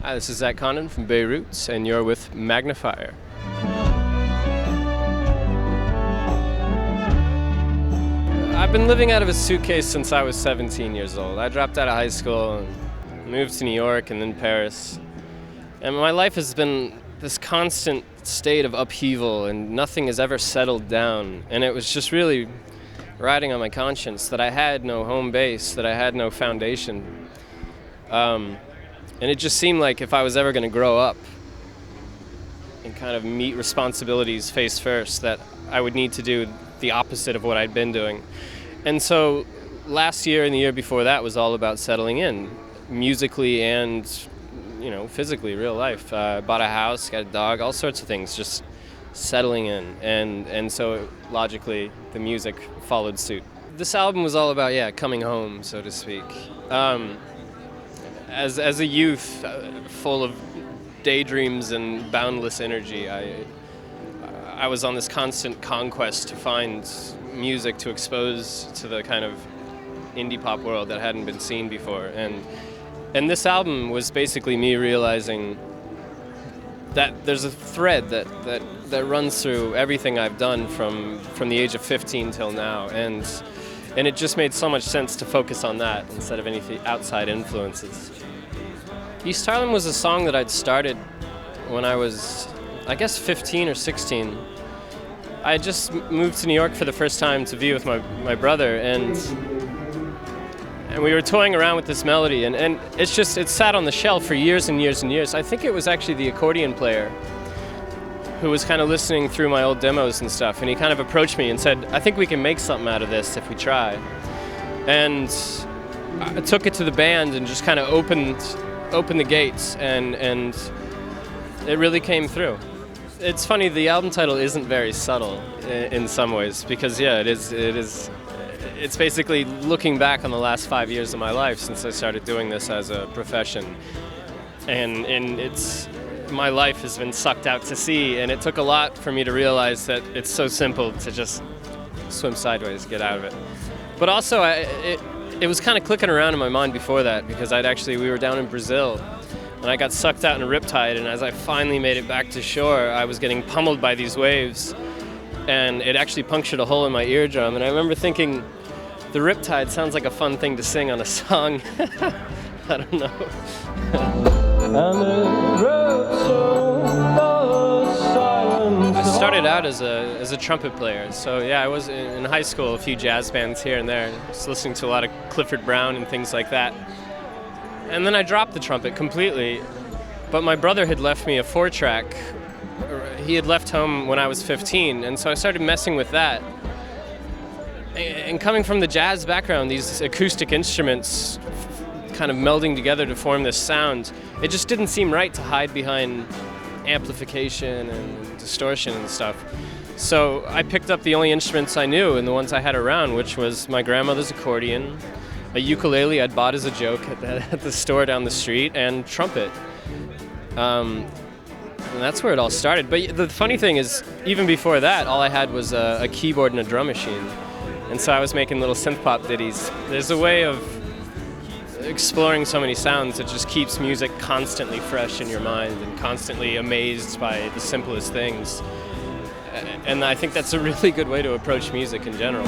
Hi, this is Zach Condon from Beirut, and you're with Magnifier. I've been living out of a suitcase since I was 17 years old. I dropped out of high school and moved to New York and then Paris. And my life has been this constant state of upheaval, and nothing has ever settled down. And it was just really riding on my conscience that I had no home base, that I had no foundation. And it just seemed like if I was ever going to grow up and kind of meet responsibilities face first, that I would need to do the opposite of what I'd been doing. And so last year and the year before that was all about settling in, musically and, physically, real life. Bought a house, got a dog, all sorts of things, just settling in. And so logically, the music followed suit. This album was all about, coming home, so to speak. As a youth, full of daydreams and boundless energy, I was on this constant conquest to find music to expose to the kind of indie pop world that hadn't been seen before. And this album was basically me realizing that there's a thread that runs through everything I've done from the age of 15 till now. And it just made so much sense to focus on that instead of any outside influences. East Harlem was a song that I'd started when I was, 15 or 16. I had just moved to New York for the first time to be with my brother, and we were toying around with this melody, and it sat on the shelf for years and years and years. I think it was actually the accordion player who was kind of listening through my old demos and stuff, and he kind of approached me and said, I think we can make something out of this if we try. And I took it to the band and just kind of opened the gates, and it really came through. It's funny, the album title isn't very subtle in some ways, because it is. It's basically looking back on the last 5 years of my life since I started doing this as a profession, and my life has been sucked out to sea, and it took a lot for me to realize that it's so simple to just swim sideways, get out of it. But also, it was kind of clicking around in my mind before that, because we were down in Brazil, and I got sucked out in a riptide, and as I finally made it back to shore, I was getting pummeled by these waves, and it actually punctured a hole in my eardrum. And I remember thinking, the riptide sounds like a fun thing to sing on a song. I don't know. I started out as a trumpet player, so I was in high school, a few jazz bands here and there, just listening to a lot of Clifford Brown and things like that. And then I dropped the trumpet completely, but my brother had left me a 4-track. He had left home when I was 15, and so I started messing with that. And coming from the jazz background, these acoustic instruments kind of melding together to form this sound, it just didn't seem right to hide behind amplification and distortion and stuff. So I picked up the only instruments I knew and the ones I had around, which was my grandmother's accordion, a ukulele I'd bought as a joke at the store down the street, and trumpet. And that's where it all started. But the funny thing is, even before that, all I had was a keyboard and a drum machine. And so I was making little synth pop ditties. There's a way of exploring so many sounds that just keeps music constantly fresh in your mind and constantly amazed by the simplest things. And I think that's a really good way to approach music in general.